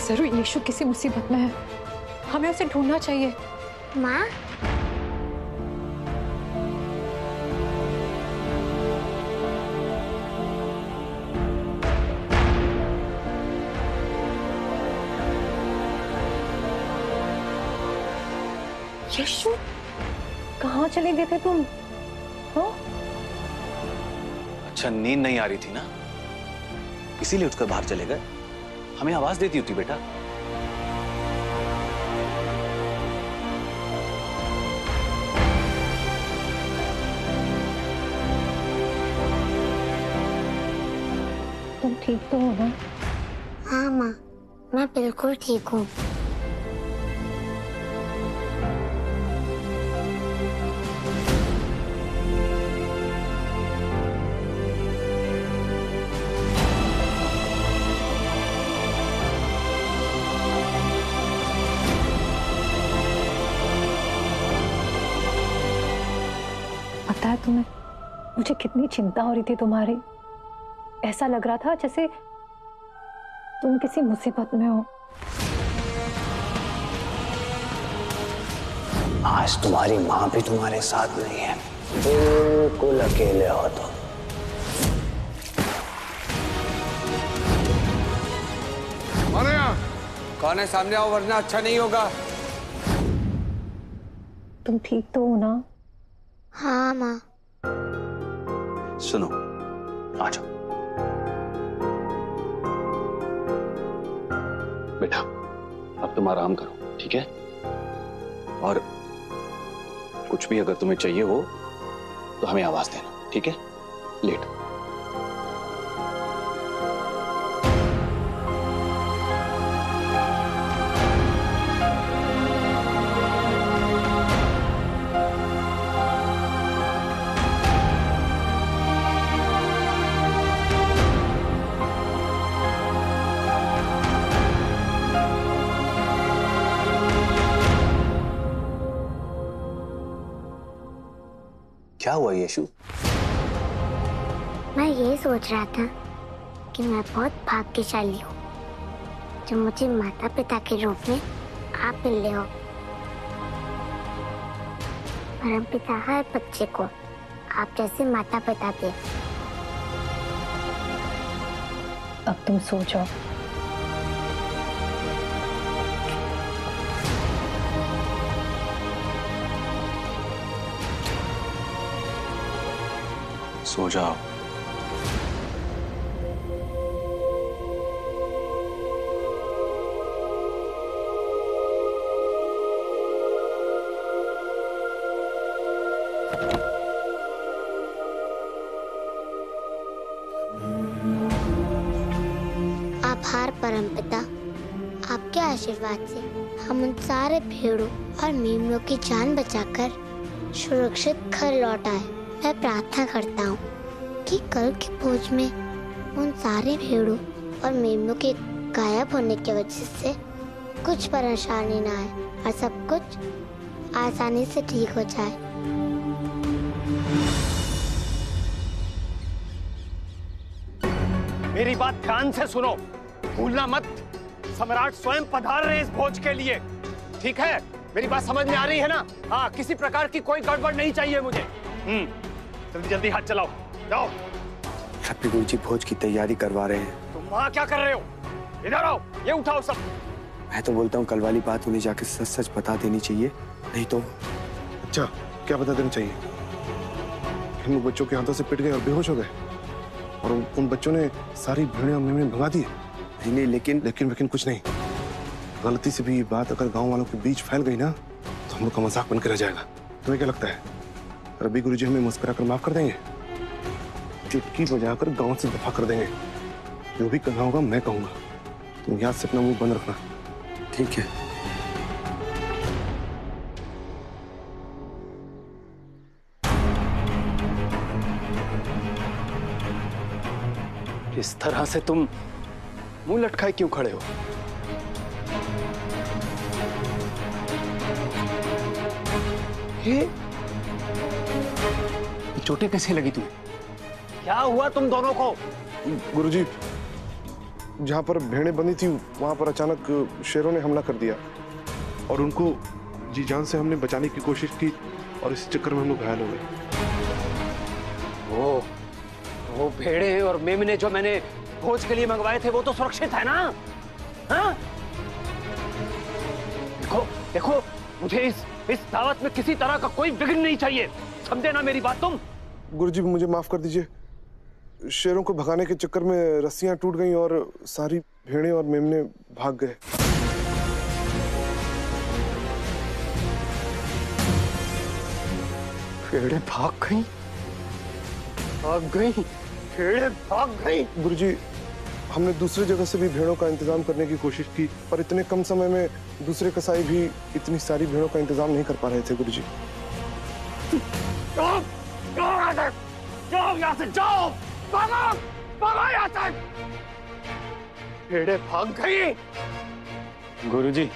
जरूर यीशु किसी मुसीबत में है, हमें उसे ढूंढना चाहिए। माँ, यीशु, कहाँ चले गए थे तुम? हाँ? अच्छा, नींद नहीं आ रही थी ना, इसीलिए उठकर बाहर चले गए। हमें आवाज देती होती बेटा। तुम ठीक तो हो ना? हाँ माँ, मैं बिल्कुल ठीक हूँ। पता है तुम्हें, मुझे कितनी चिंता हो रही थी तुम्हारी। ऐसा लग रहा था जैसे तुम किसी मुसीबत में हो। आज तुम्हारी माँ भी तुम्हारे साथ नहीं है, बिल्कुल अकेले हो तुम। कौन है? सामने आओ वरना अच्छा नहीं होगा। तुम ठीक तो हो ना? हाँ माँ। सुनो, आ जाओ बेटा, अब तुम आराम करो, ठीक है? और कुछ भी अगर तुम्हें चाहिए हो तो हमें आवाज देना, ठीक है? लेट। क्या हुआ यीशु? मैं ये सोच रहा था कि मैं बहुत भाग्यशाली हूँ जो मुझे माता पिता के रूप में आप मिले हो। परम पिता हर बच्चे को आप जैसे माता पिता दे। अब तुम सो जाओ। सो जाओ। आभार परमपिता, आपके आशीर्वाद से हम उन सारे भेड़ों और मेमनों की जान बचाकर सुरक्षित घर लौट आए। मैं प्रार्थना करता हूँ कि कल की खोज में उन सारे भेड़ों और मेमनों के गायब होने की वजह से कुछ परेशानी ना आए और सब कुछ आसानी से ठीक हो जाए। मेरी बात ध्यान से सुनो, भूलना मत, सम्राट स्वयं पधार रहे इस भोज के लिए, ठीक है? मेरी बात समझ में आ रही है ना? हाँ, किसी प्रकार की कोई गड़बड़ नहीं चाहिए मुझे। जल्दी जल्दी हाथ चलाओ, जाओ। रब्बी गुरुजी भोज की तैयारी करवा रहे हैं। तुम वहाँ क्या कर रहे हो? इधर आओ, ये उठाओ सब। मैं तो बोलता हूँ कल वाली बात उन्हें जाके सच सच बता देनी चाहिए, नहीं तो। अच्छा, क्या बता देना चाहिए? हम लोग बच्चों के हाथों से पिट गए और बेहोश हो गए और उन बच्चों ने सारी भेड़ें और मेमने भगा दी। नहीं, लेकिन कुछ नहीं। गलती से भी ये बात अगर गांव वालों के बीच फैल गई ना तो हम लोग का मजाक बनकर रह जाएगा। तुम्हें क्या लगता है रब्बी गुरुजी हमें मुस्कुरा कर माफ कर देंगे? चुटकी बजाकर गांव से दफा कर देंगे। जो भी करना होगा मैं कहूंगा, तुम याद से अपना मुंह बंद रखना, ठीक है? इस तरह से तुम मुंह लटकाए क्यों खड़े हो? ये चोटें कैसे लगी तुम्हें? क्या हुआ तुम दोनों को? गुरुजी जहाँ पर भेड़ें बंधी थी वहां पर अचानक शेरों ने हमला कर दिया और उनको जी जान से हमने बचाने की कोशिश की और इस चक्कर में हम लोग घायल हो गए। वो भेड़े और मेमने जो मैंने भोज के लिए मंगवाए थे वो तो सुरक्षित है ना? हाँ? देखो देखो, मुझे इस दावत में किसी तरह का कोई विघ्न नहीं चाहिए, समझे ना मेरी बात तुम? गुरुजी मुझे माफ कर दीजिए, शेरों को भगाने के चक्कर में रस्सियां टूट गईं और सारी भेड़ें और मेमने भाग गए। भेड़ें भाग गई? भेड़ें भाग गई? गुरुजी हमने दूसरी जगह से भी भेड़ों का इंतजाम करने की कोशिश की, पर इतने कम समय में दूसरे कसाई भी इतनी सारी भेड़ों का इंतजाम नहीं कर पा रहे थे गुरुजी। जाओ यहाँ से, जाओ, भागो यहाँ से। भेड़ें भाग गई। गुरुजी,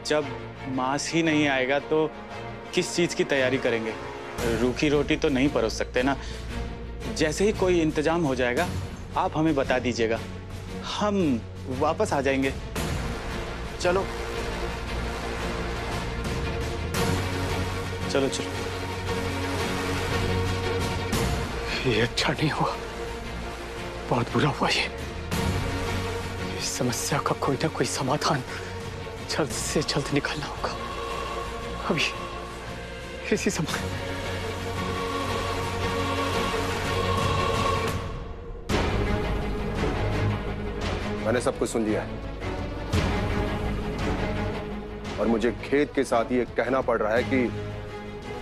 जब मांस ही नहीं आएगा तो किस चीज की तैयारी करेंगे? रूखी रोटी तो नहीं परोस सकते ना। जैसे ही कोई इंतजाम हो जाएगा आप हमें बता दीजिएगा, हम वापस आ जाएंगे। चलो चलो चलो। ये अच्छा नहीं हुआ, बहुत बुरा हुआ ये। इस समस्या का कोई ना कोई समाधान जल्द से जल्द निकालना होगा, अभी इसी समय। मैंने सब कुछ सुन लिया है और मुझे खेद के साथ ये कहना पड़ रहा है कि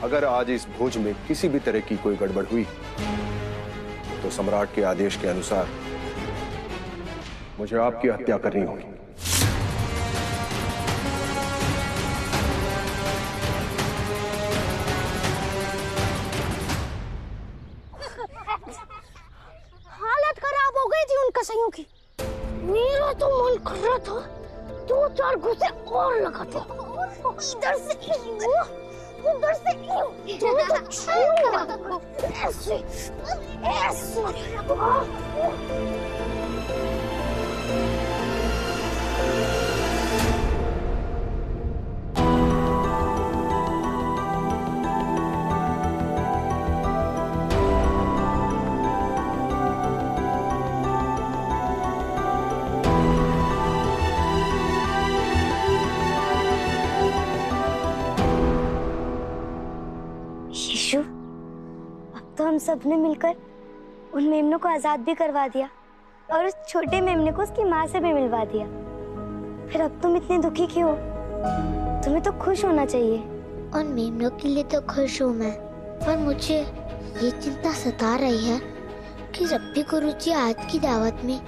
अगर आज इस भोज में किसी भी तरह की कोई गड़बड़ हुई तो सम्राट के आदेश के अनुसार मुझे आपकी हत्या करनी होगी। हालत खराब हो गई थी उन कसाईयों की। मेरा तो मन कर रहा था 2-4 घुसे और लगा दो। इधर से उधर से ऐसे ऐसे। तो हम सब ने मिलकर उन मेमनों को आजाद भी करवा दिया और उस छोटे मेमने को उसकी माँ से भी मिलवा दिया। फिर अब तुम इतने दुखी क्यों हो? तुम्हें तो खुश होना चाहिए। उन मेमनों के लिए तो खुश हूँ मैं, पर मुझे ये चिंता सता रही है कि रब्बी गुरुजी आज की दावत में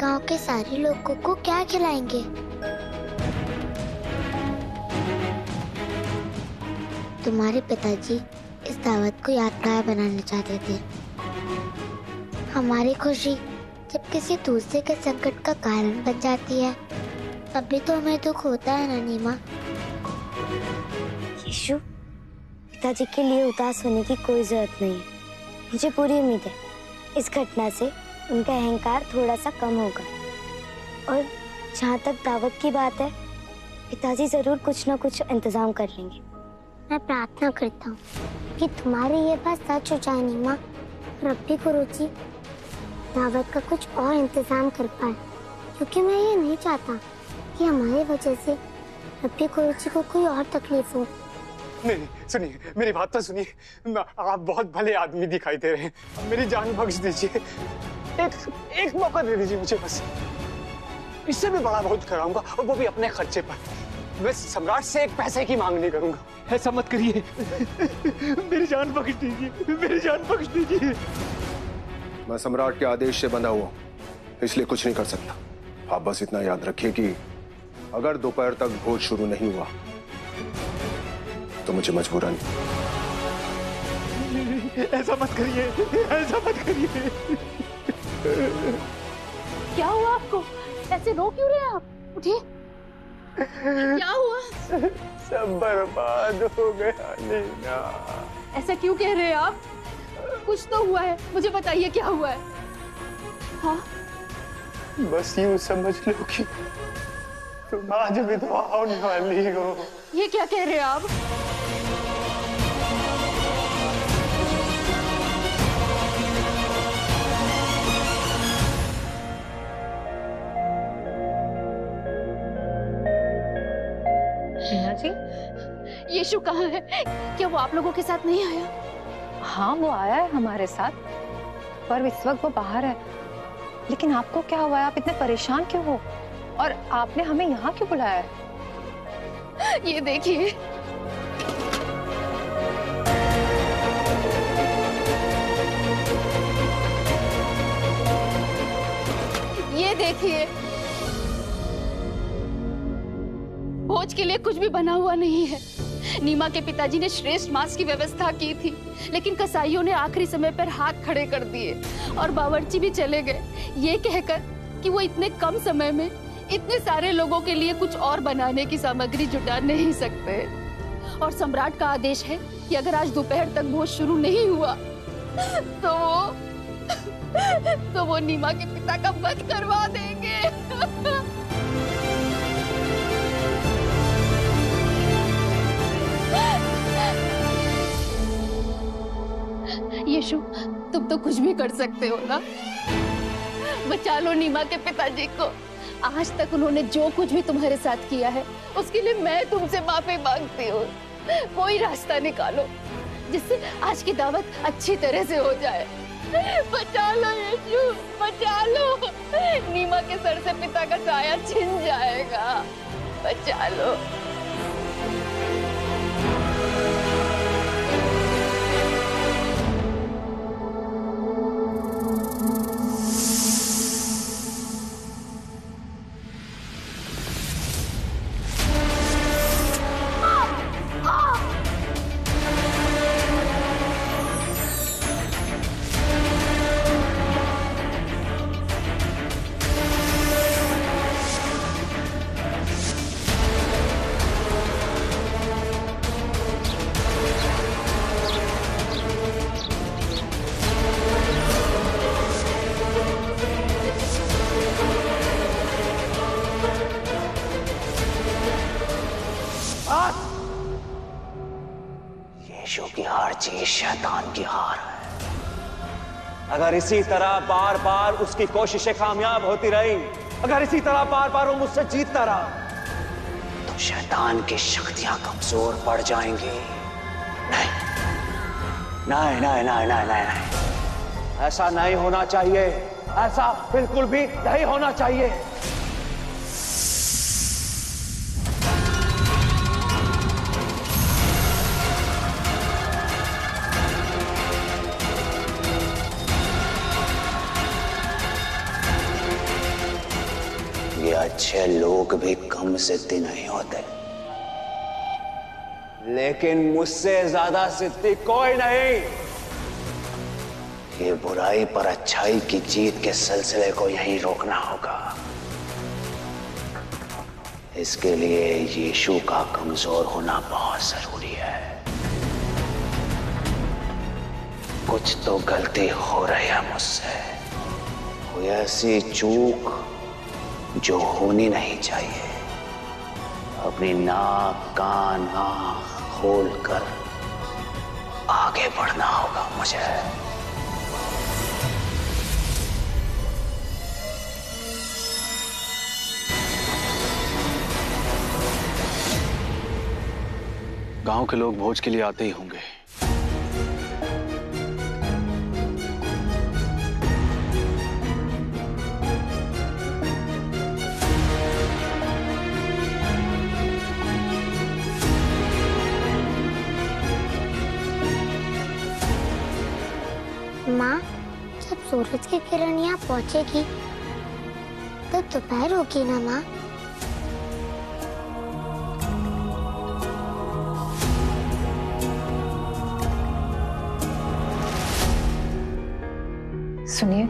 गांव के सारे लोगों को क्या खिलाएंगे। तुम्हारे पिताजी इस दावत को यादगार बनाना चाहते थे। हमारी खुशी जब किसी दूसरे के संकट का कारण बन जाती है तभी तो हमें दुख होता है ना नीमा। यीशु, पिताजी के लिए उदास होने की कोई जरूरत नहीं है। मुझे पूरी उम्मीद है इस घटना से उनका अहंकार थोड़ा सा कम होगा। और जहाँ तक दावत की बात है, पिताजी जरूर कुछ न कुछ इंतजाम कर लेंगे। मैं प्रार्थना करता हूँ कि तुम्हारी ये बात सच हो जाए नीमा। रब्बी गुरुजी दावत का कुछ और इंतजाम कर पाए, क्योंकि मैं ये नहीं चाहता कि हमारी वजह से रब्बी गुरुजी को कोई और तकलीफ हो। नहीं, सुनिए मेरी बात तो सुनिए। आप बहुत भले आदमी दिखाई दे रहे हैं, मेरी जान बख्श दीजिए। एक मौका दे दीजिए मुझे बस। इससे भी बड़ा बहुत कराऊंगा और वो भी अपने खर्चे पर। मैं सम्राट से एक पैसे की मांग नहीं करूंगा। ऐसा मत करिए। मेरी जान बख्श दीजिए, मेरी जान बख्श दीजिए। मैं सम्राट के आदेश से बंधा हुआ, इसलिए कुछ नहीं कर सकता। आप बस इतना याद रखिए कि अगर दोपहर तक भोज शुरू नहीं हुआ तो मुझे मजबूरन। ऐसा मत करिए, ऐसा मत करिए। क्या हुआ आपको? ऐसे रो क्यों रहे हैं आप? उठिए। क्या हुआ? सब बर्बाद हो गया नीना। ऐसा क्यों कह रहे हैं आप? कुछ तो हुआ है, मुझे बताइए क्या हुआ है? हाँ, बस यूं समझ लो कि तुम आज विधवा होने वाली हो। ये क्या कह रहे हैं आप? मीना जी, यीशु कहाँ है? क्या वो आप लोगों के साथ नहीं आया? हाँ वो आया है हमारे साथ, पर इस वक्त वो बाहर है। लेकिन आपको क्या हुआ है? आप इतने परेशान क्यों हो? और आपने हमें यहाँ क्यों बुलाया है? ये देखिए, ये देखिए, भोज के लिए कुछ भी बना हुआ नहीं है। नीमा के पिताजी ने श्रेष्ठ मांस की व्यवस्था की थी, लेकिन कसाईयों ने आखिरी समय पर हाथ खड़े कर दिए और बावर्ची भी चले गए, ये कहकर कि वो इतने कम समय में इतने सारे लोगों के लिए कुछ और बनाने की सामग्री जुटा नहीं सकते। और सम्राट का आदेश है कि अगर आज दोपहर तक भोज शुरू नहीं हुआ तो वो नीमा के पिता का वध करवा देंगे। यीशु, तुम तो कुछ भी कर सकते हो ना? बचा लो नीमा के पिताजी को। आज तक उन्होंने जो कुछ भी तुम्हारे साथ किया है उसके लिए मैं तुमसे माफी मांगती हूँ। कोई रास्ता निकालो जिससे आज की दावत अच्छी तरह से हो जाए। बचा लो यीशु, बचा लो। नीमा के सर से पिता का साया छिन जाएगा। बचा लो। यीशु की हर चीज शैतान की हार है। अगर इसी तरह बार बार उसकी कोशिशें कामयाब होती रही, अगर इसी तरह बार बार वो मुझसे जीतता रहा, तो शैतान की शक्तियां कमजोर पड़ जाएंगी। नहीं नहीं नहीं नहीं नहीं नहीं, ऐसा नहीं होना चाहिए। ऐसा बिल्कुल भी नहीं होना चाहिए। ये अच्छे लोग भी कम सिद्धि नहीं होते, लेकिन मुझसे ज्यादा सिद्धि कोई नहीं। ये बुराई पर अच्छाई की जीत के सिलसिले को यहीं रोकना होगा। इसके लिए यीशु का कमजोर होना बहुत जरूरी है। कुछ तो गलती हो रही है मुझसे, कोई ऐसी चूक जो होनी नहीं चाहिए। अपनी नाक कान आंख खोल कर आगे बढ़ना होगा मुझे। गांव के लोग भोज के लिए आते ही होंगे। माँ, जब सूरज की किरण यहाँ पहुँचेगी तो दोपहर होगी ना माँ? सुनिए,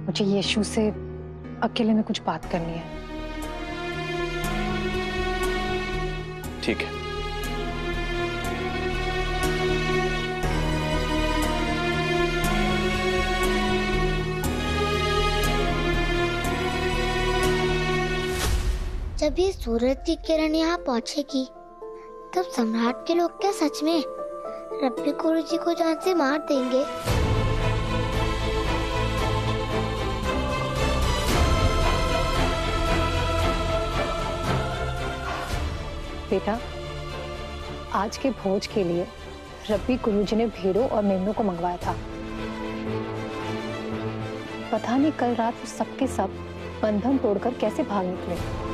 मुझे यीशु से अकेले में कुछ बात करनी है। ठीक है। जब ये सूरज की किरण यहाँ पहुँचेगी तब सम्राट के लोग क्या सच में रब्बी गुरुजी को जान से मार देंगे? बेटा, आज के भोज के लिए रब्बी गुरुजी ने भेड़ों और मेमनों को मंगवाया था। पता नहीं कल रात वो सबके सब बंधन तोड़कर कैसे भाग निकले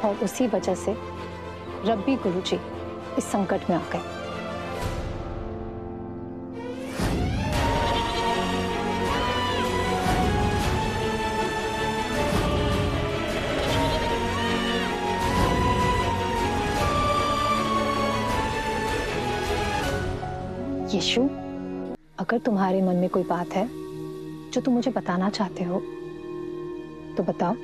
और उसी वजह से रब्बी गुरुजी इस संकट में आ गए। यीशु, अगर तुम्हारे मन में कोई बात है जो तुम मुझे बताना चाहते हो तो बताओ।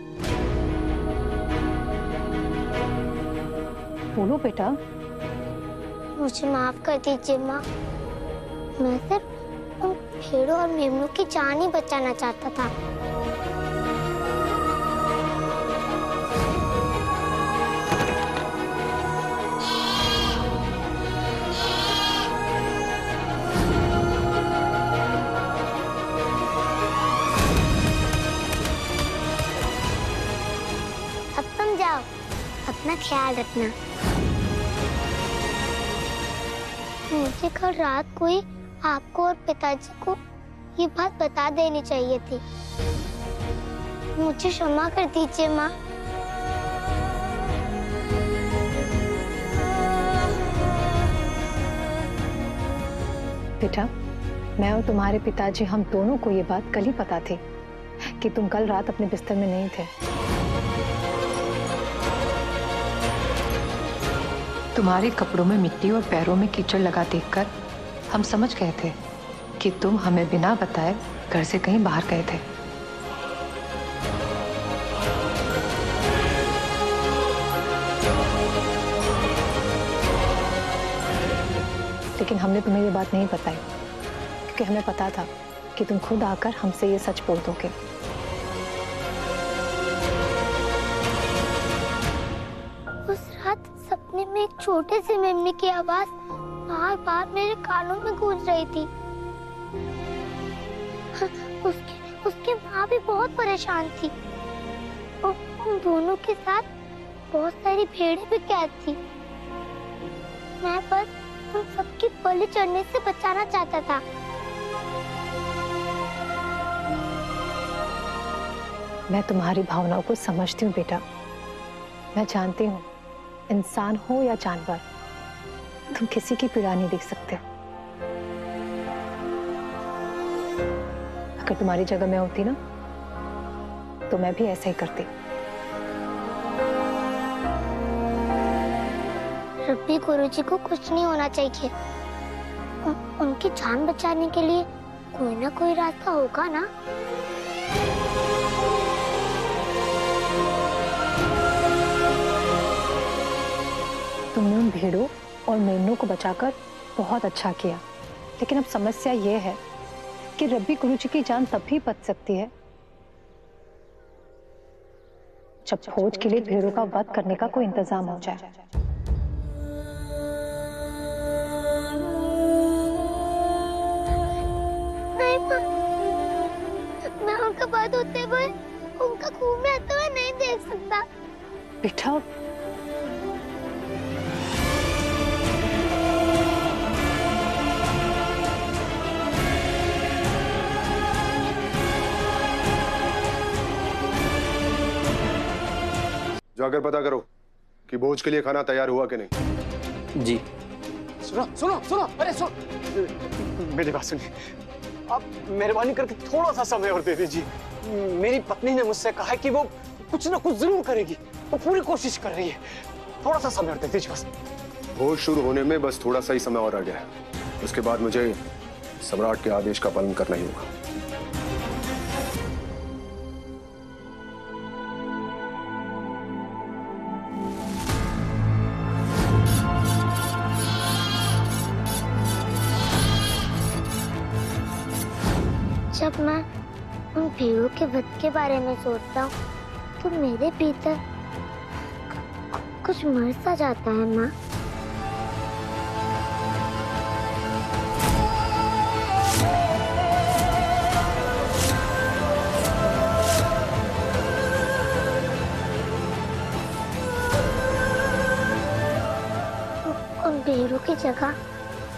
बोलो बेटा। मुझे माफ कर दीजिए माँ, मैं सिर्फ उन भेड़ों और मेमनों की जान ही बचाना चाहता था। अब तुम जाओ, अपना ख्याल रखना। मुझे कल रात को ही आपको और पिताजी को ये बात बता देनी चाहिए थी। मुझे क्षमा कर दीजिए माँ। बेटा, मैं और तुम्हारे पिताजी हम दोनों को ये बात कल ही पता थी कि तुम कल रात अपने बिस्तर में नहीं थे। तुम्हारे कपड़ों में मिट्टी और पैरों में कीचड़ लगा देखकर हम समझ गए थे कि तुम हमें बिना बताए घर से कहीं बाहर गए थे। लेकिन हमने तुम्हें ये बात नहीं बताई क्योंकि हमें पता था कि तुम खुद आकर हमसे ये सच बोल दोगे। उस रात सपने में एक छोटे से मेमने की आवाज बार बार मेरे कानों में गूंज रही थी। उसकी माँ भी बहुत परेशान थी और उन दोनों के साथ बहुत सारी भेड़ें भी कैद थी। मैं बस उन सबकी बलि चढ़ने से बचाना चाहता था। मैं तुम्हारी भावनाओं को समझती हूँ बेटा। मैं जानती हूँ, इंसान हो या जानवर, तुम किसी की पीड़ा नहीं देख सकते। अगर तुम्हारी जगह मैं होती ना तो मैं भी ऐसा ही करती। रब्बी गुरुजी को कुछ नहीं होना चाहिए। उनकी जान बचाने के लिए कोई ना कोई रास्ता होगा ना। तुमने उन भेड़ों और मेमनों को बचाकर बहुत अच्छा किया, लेकिन अब समस्या ये है कि रब्बी गुरुजी की जान तब भी बच सकती है जब भोज के लिए भेड़ों का वध करने का कोई इंतजाम हो जाए। नहीं माँ, मैं उनका वध होते हुए, उनका खून बहते हुए नहीं देख सकता। बेटा, जाकर पता करो कि भोज के लिए खाना तैयार हुआ कि नहीं। जी। सुनो सुनो सुनो, अरे सुनो, मेरी बात सुनिए। आप मेहरबानी करके थोड़ा सा समय और दे दीजिए। मेरी पत्नी ने मुझसे कहा है कि वो कुछ ना कुछ जरूर करेगी, वो पूरी कोशिश कर रही है। थोड़ा सा समय और दे दीजिए बस। भोज शुरू होने में बस थोड़ा सा ही समय और आ गया है। उसके बाद मुझे सम्राट के आदेश का पालन करना ही होगा। जब मैं उन भेड़ों के वध के बारे में सोचता हूँ तो मेरे भीतर कुछ मर सा जाता है माँ। उन भेड़ों की जगह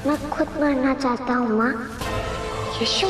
मैं खुद मरना चाहता हूँ माँ। यशु